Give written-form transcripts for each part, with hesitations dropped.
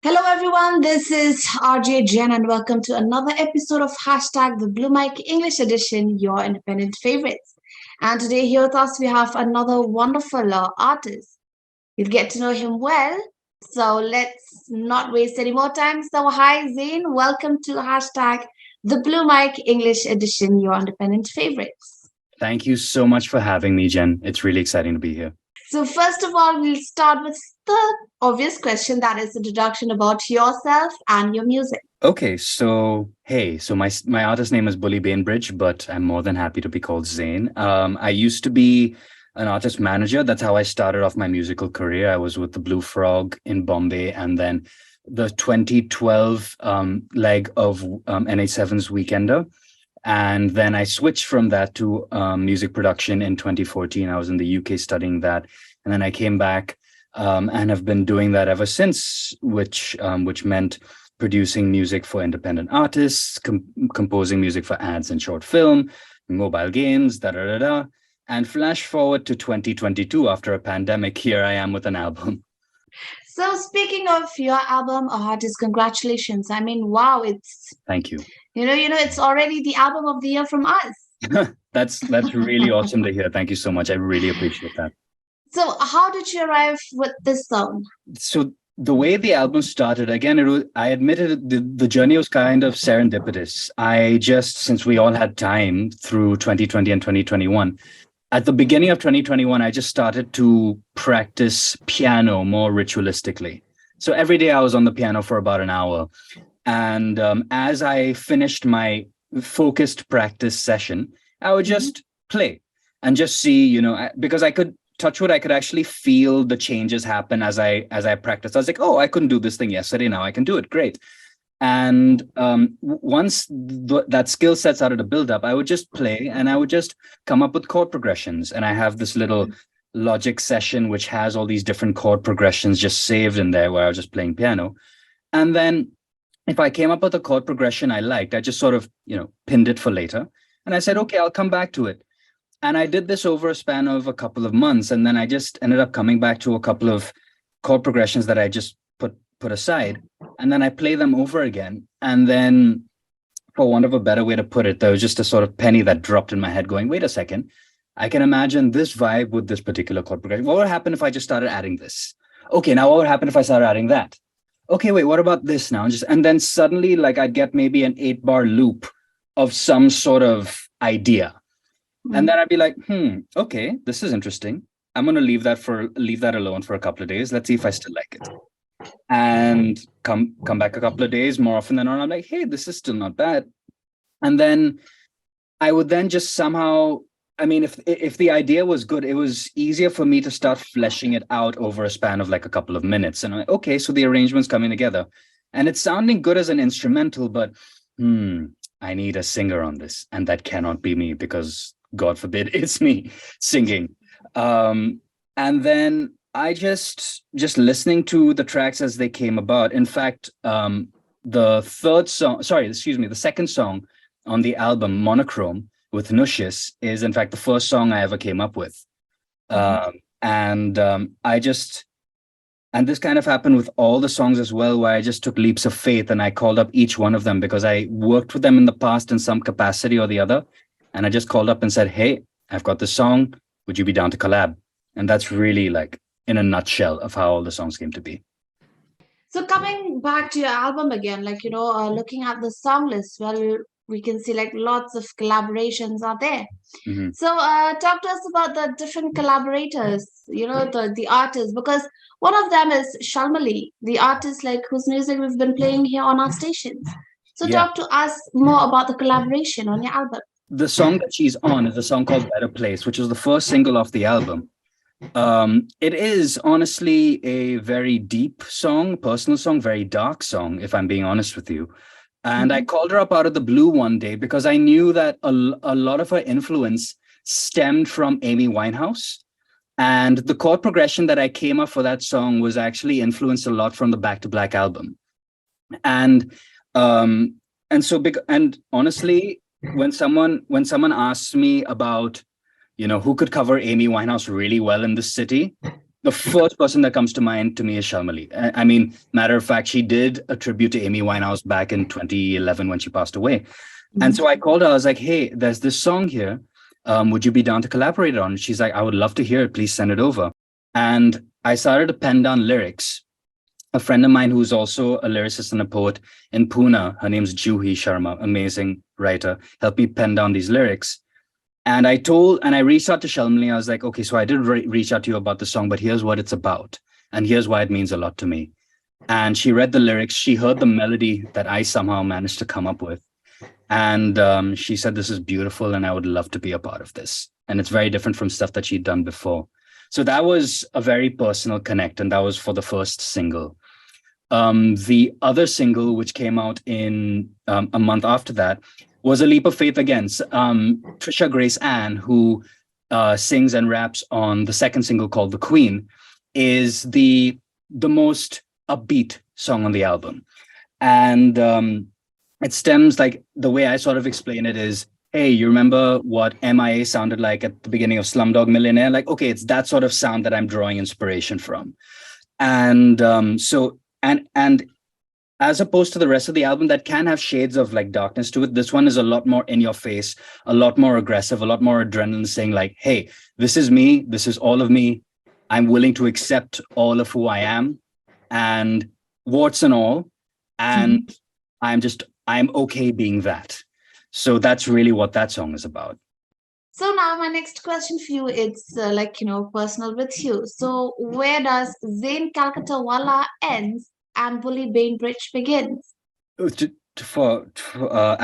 Hello, everyone. This is RJ Jen, and welcome to another episode of Hashtag the Blue Mic English Edition, your independent favorites. And today, here with us, we have another wonderful artist. You'll get to know him well. So let's not waste any more time. So, hi, Zain. Welcome to Hashtag the Blue Mic English Edition, your independent favorites. Thank you so much for having me, Jen. It's really exciting to be here. So, first of all, we'll start with the obvious question, that is introduction about yourself and your music. Okay, so my artist name is Bulli Bainbridge, but I'm more than happy to be called Zain. I used to be an artist manager. That's how I started off my musical career. I was with the Blue Frog in Bombay, and then the 2012 leg of NH7's Weekender. And then I switched from that to music production in 2014. I was in the UK studying that. And then I came back and have been doing that ever since, which meant producing music for independent artists, composing music for ads and short film, mobile games, da-da-da-da. And flash forward to 2022, after a pandemic, here I am with an album. So speaking of your album, artist, congratulations. I mean, wow, it's Thank you. It's already the album of the year from us. That's really awesome to hear. Thank you so much. I really appreciate that. So how did you arrive with this song? So the way the album started, again, I admitted the journey was kind of serendipitous. Since we all had time through 2020 and 2021, at the beginning of 2021, I just started to practice piano more ritualistically. So every day I was on the piano for about an hour. And as I finished my focused practice session, I would just play and just see, because I could touch wood, I could actually feel the changes happen as I practiced. I was like, oh, I couldn't do this thing yesterday. Now I can do it. Great. And once that skill set started to build up, I would just play and I would just come up with chord progressions. And I have this little Logic session, which has all these different chord progressions just saved in there where I was just playing piano. And then if I came up with a chord progression I liked, I just sort of, pinned it for later. And I said, okay, I'll come back to it. And I did this over a span of a couple of months. And then I just ended up coming back to a couple of chord progressions that I just put aside. And then I play them over again. And then, for want of a better way to put it, there was just a sort of penny that dropped in my head going, wait a second, I can imagine this vibe with this particular chord progression. What would happen if I just started adding this? Okay, now what would happen if I started adding that? Okay, wait, what about this now? And then suddenly, like, I'd get maybe an 8-bar loop of some sort of idea. And then I'd be like, okay, this is interesting. I'm going to leave that alone for a couple of days. Let's see if I still like it. And come back a couple of days, more often than not, I'm like, hey, this is still not bad. And then I would then just somehow, I mean, if the idea was good, it was easier for me to start fleshing it out over a span of like a couple of minutes. And I'm like, okay, so the arrangement's coming together. And it's sounding good as an instrumental, but I need a singer on this. And that cannot be me because, God forbid, it's me singing. And then I just listening to the tracks as they came about. In fact, the second song on the album, Monochrome, with Nushis, is in fact the first song I ever came up with. And this kind of happened with all the songs as well, where I just took leaps of faith and I called up each one of them because I worked with them in the past in some capacity or the other. And I just called up and said, hey, I've got this song. Would you be down to collab? And that's really like in a nutshell of how all the songs came to be. So coming back to your album again, looking at the song list, well, we can see like lots of collaborations are there. So talk to us about the different collaborators, the artists, because one of them is Shalmali, the artist like whose music we've been playing here on our stations. So talk to us more about the collaboration on your album. The song that she's on is a song called Better Place, which was the first single off the album. It is honestly a very deep song, personal song, very dark song, if I'm being honest with you. And I called her up out of the blue one day because I knew that a lot of her influence stemmed from Amy Winehouse. And the chord progression that I came up for that song was actually influenced a lot from the Back to Black album. And honestly, when someone asks me about, who could cover Amy Winehouse really well in this city, the first person that comes to mind to me is Shalmali. I mean, matter of fact, she did a tribute to Amy Winehouse back in 2011 when she passed away. And so I called her. I was like, hey, there's this song here. Would you be down to collaborate on it? She's like, I would love to hear it. Please send it over. And I started to pen down lyrics. A friend of mine who's also a lyricist and a poet in Pune, her name's Juhi Sharma, amazing writer, helped me pen down these lyrics. And I reached out to Shalmali. I was like, okay, so I did reach out to you about the song, but here's what it's about. And here's why it means a lot to me. And she read the lyrics. She heard the melody that I somehow managed to come up with. And she said, this is beautiful and I would love to be a part of this. And it's very different from stuff that she'd done before. So that was a very personal connect. And that was for the first single. The other single, which came out in a month after that, was A Leap of Faith again. Trisha Grace Ann, who sings and raps on the second single called The Queen, is the most upbeat song on the album. And it stems, like, the way I sort of explain it is, hey, you remember what MIA sounded like at the beginning of Slumdog Millionaire? Like, okay, it's that sort of sound that I'm drawing inspiration from. And and as opposed to the rest of the album that can have shades of like darkness to it, this one is a lot more in your face, a lot more aggressive, a lot more adrenaline, saying like, hey, this is me, this is all of me. I'm willing to accept all of who I am and warts and all. And I'm okay being that. So that's really what that song is about. So now my next question for you, it's personal with you. So where does Zain Calcutta Wala ends and Bully Bainbridge begins? At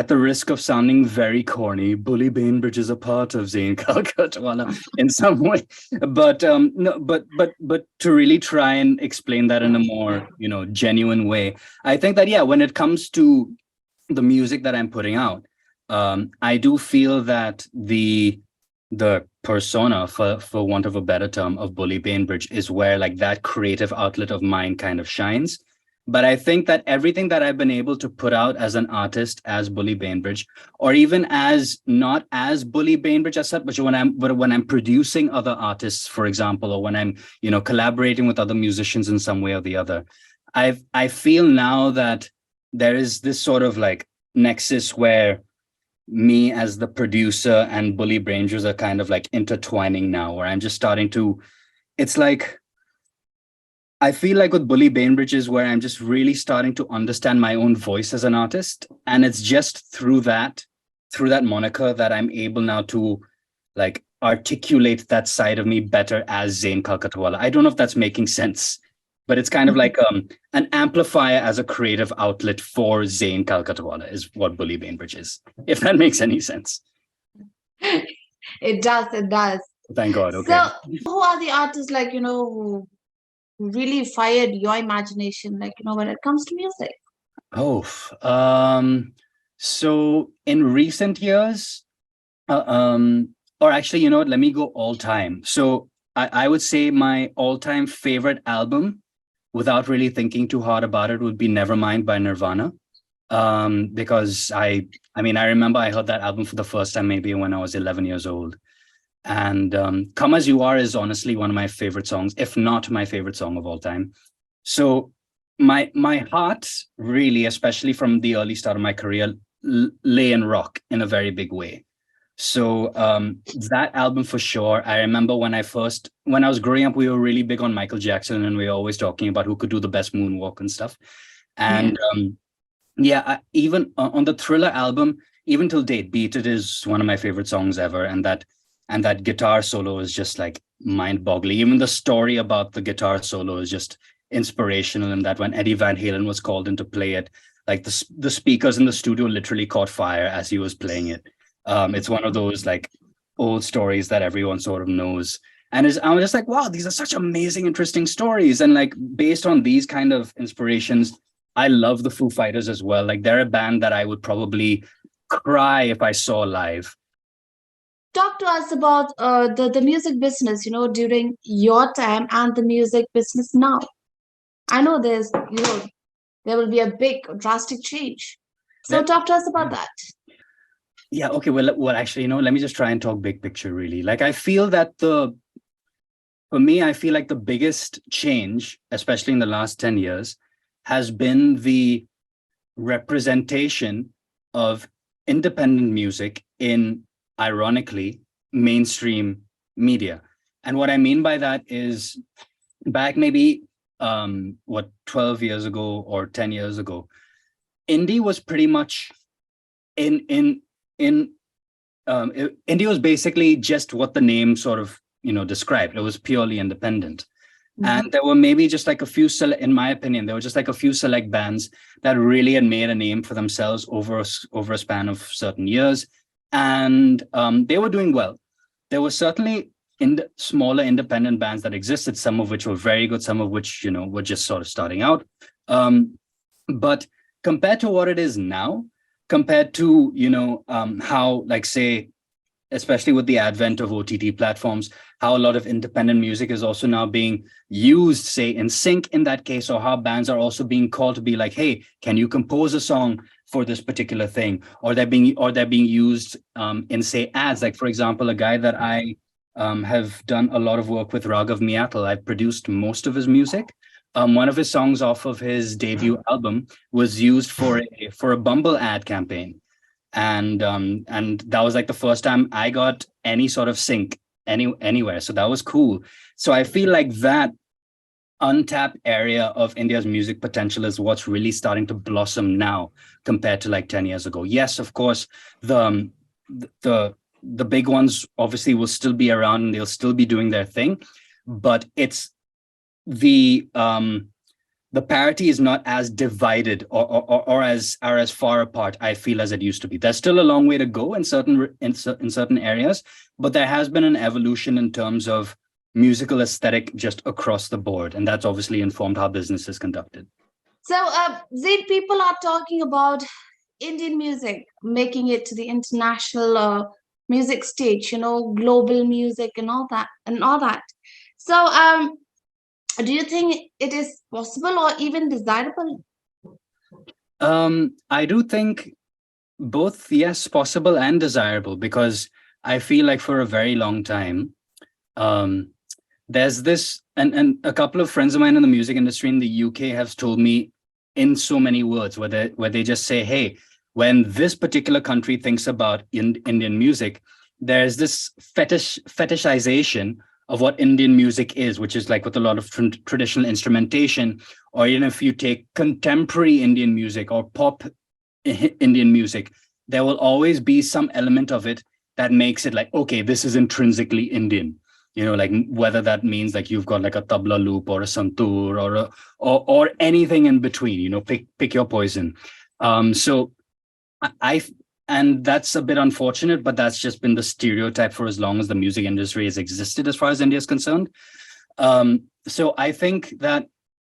the risk of sounding very corny, Bully Bainbridge is a part of Zain Calcutta in some way. But no, but to really try and explain that in a more genuine way, I think that when it comes to the music that I'm putting out, I do feel that the persona, for want of a better term, of Bully Bainbridge is where like that creative outlet of mine kind of shines. But I think that everything that I've been able to put out as an artist, as Bully Bainbridge, or even as not as Bully Bainbridge as such, but when I'm producing other artists, for example, or when I'm collaborating with other musicians in some way or the other, I feel now that there is this sort of like nexus where me as the producer and Bully Bainbridge are kind of like intertwining now, where I'm just starting to. It's like, I feel like with Bully Bainbridge is where I'm just really starting to understand my own voice as an artist. And it's just through that moniker that I'm able now to like articulate that side of me better as Zain Calcutta Wala. I don't know if that's making sense, but it's kind of like an amplifier as a creative outlet for Zain Calcutta Wala is what Bully Bainbridge is, if that makes any sense. It does. Thank God. Okay. So who are the artists who really fired your imagination, when it comes to music? So in recent years, or actually, let me go all time. So I would say my all-time favorite album, without really thinking too hard about it, would be Nevermind by Nirvana. Because I remember I heard that album for the first time maybe when I was 11 years old. And Come As You Are is honestly one of my favorite songs, if not my favorite song of all time. So my heart really, especially from the early start of my career, lay in rock in a very big way. So that album for sure. I remember when I was growing up, we were really big on Michael Jackson and we were always talking about who could do the best moonwalk and stuff. And even on the Thriller album, even till date, Beat It is one of my favorite songs ever. And that guitar solo is just like mind-boggling. Even the story about the guitar solo is just inspirational, in that when Eddie Van Halen was called in to play it, like the speakers in the studio literally caught fire as he was playing it. It's one of those like old stories that everyone sort of knows. And I was just like, wow, these are such amazing, interesting stories. And like based on these kind of inspirations, I love the Foo Fighters as well. Like they're a band that I would probably cry if I saw live. Talk to us about the music business, during your time and the music business now. I know there will be a big drastic change. So talk to us about that. Yeah. Okay. Well, actually, let me just try and talk big picture really. Like I feel that the For me, I feel like the biggest change, especially in the last 10 years, has been the representation of independent music in, ironically, mainstream media. And what I mean by that is back maybe 12 years ago or 10 years ago, indie was pretty much in indie was basically just what the name sort of described. It was purely independent. And there were maybe just like a few, in my opinion, there were just like a few select bands that really had made a name for themselves over a span of certain years. And they were doing well. There were certainly smaller independent bands that existed, some of which were very good, some of which, were just sort of starting out. But compared to what it is now, compared to, how, like, say, especially with the advent of OTT platforms, how a lot of independent music is also now being used, say, in sync in that case, or how bands are also being called to be like, hey, can you compose a song for this particular thing? Or they're being used in, say, ads. Like, for example, a guy that I have done a lot of work with, Raghav Miatal. I've produced most of his music. One of his songs off of his debut album was used for a Bumble ad campaign. And that was like the first time I got any sort of sync anywhere. So that was cool. So I feel like that untapped area of India's music potential is what's really starting to blossom now compared to like 10 years ago. Yes, of course, the big ones obviously will still be around and they'll still be doing their thing, but it's the parity is not as divided or as far apart, I feel, as it used to be. There's still a long way to go in certain areas, but there has been an evolution in terms of musical aesthetic just across the board, and that's obviously informed how business is conducted. So, Zaid, people are talking about Indian music making it to the international music stage, global music and all that. So, do you think it is possible or even desirable? I do think both, yes, possible and desirable, because I feel like for a very long time, there's this, and a couple of friends of mine in the music industry in the UK have told me in so many words, where they just say, hey, when this particular country thinks about Indian music, there's this fetishization of what Indian music is, which is like with a lot of traditional instrumentation, or even if you take contemporary Indian music or pop Indian music, there will always be some element of it that makes it like, okay, this is intrinsically Indian. Like whether that means like you've got like a tabla loop or a santoor or anything in between. Pick your poison. So and that's a bit unfortunate, but that's just been the stereotype for as long as the music industry has existed, as far as India is concerned. So I think that,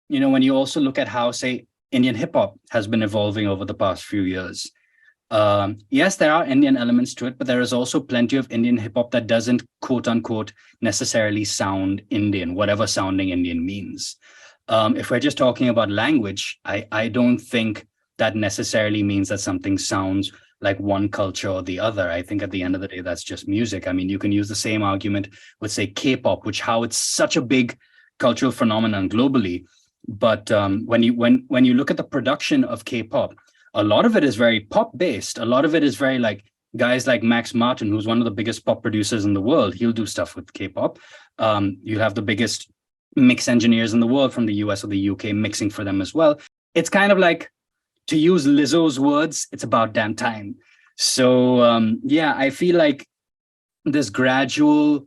when you also look at how, say, Indian hip hop has been evolving over the past few years, yes, there are Indian elements to it, but there is also plenty of Indian hip hop that doesn't, quote unquote, necessarily sound Indian, whatever sounding Indian means. If we're just talking about language, I don't think that necessarily means that something sounds like one culture or the other. I think at the end of the day, that's just music. I mean, you can use the same argument with, say, K-pop, how it's such a big cultural phenomenon globally. But when you look at the production of K-pop, a lot of it is very pop based. A lot of it is very like guys like Max Martin, who's one of the biggest pop producers in the world. He'll do stuff with K-pop. You have the biggest mix engineers in the world from the US or the UK mixing for them as well. It's kind of like, to use Lizzo's words, it's about damn time. So I feel like this gradual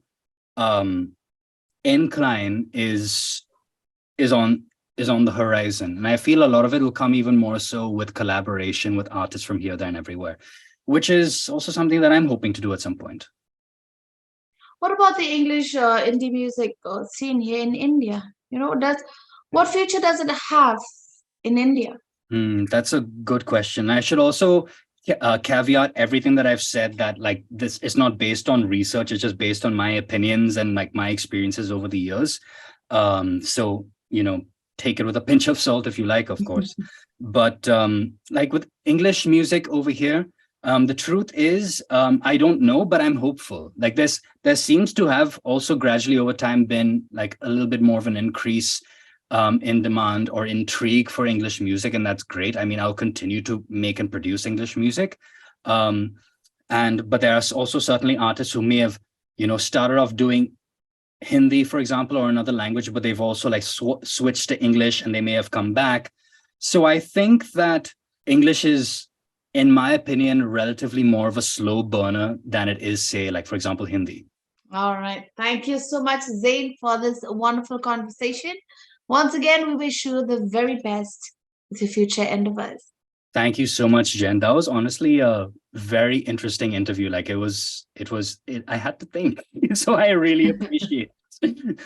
incline is on the horizon, and I feel a lot of it will come even more so with collaboration with artists from here, there, and everywhere, which is also something that I'm hoping to do at some point. What about the English indie music scene here in India? What future does it have in India? That's a good question. I should also caveat everything that I've said, that like this is not based on research. It's just based on my opinions and like my experiences over the years. So, take it with a pinch of salt if you like, of course. But like with English music over here, The truth is, I don't know, but I'm hopeful. Like there seems to have also gradually over time been like a little bit more of an increase in demand or intrigue for English music, and that's great. I mean, I'll continue to make and produce English music, but there are also certainly artists who may have, started off doing Hindi, for example, or another language, but they've also like switched to English, and they may have come back. So I think that English is, in my opinion, relatively more of a slow burner than it is, say, like, for example, Hindi. All right. Thank you so much, Zain, for this wonderful conversation. Once again, we wish you the very best with your future endeavors. Thank you so much, Jen. That was honestly a very interesting interview. Like I had to think. So I really appreciate it.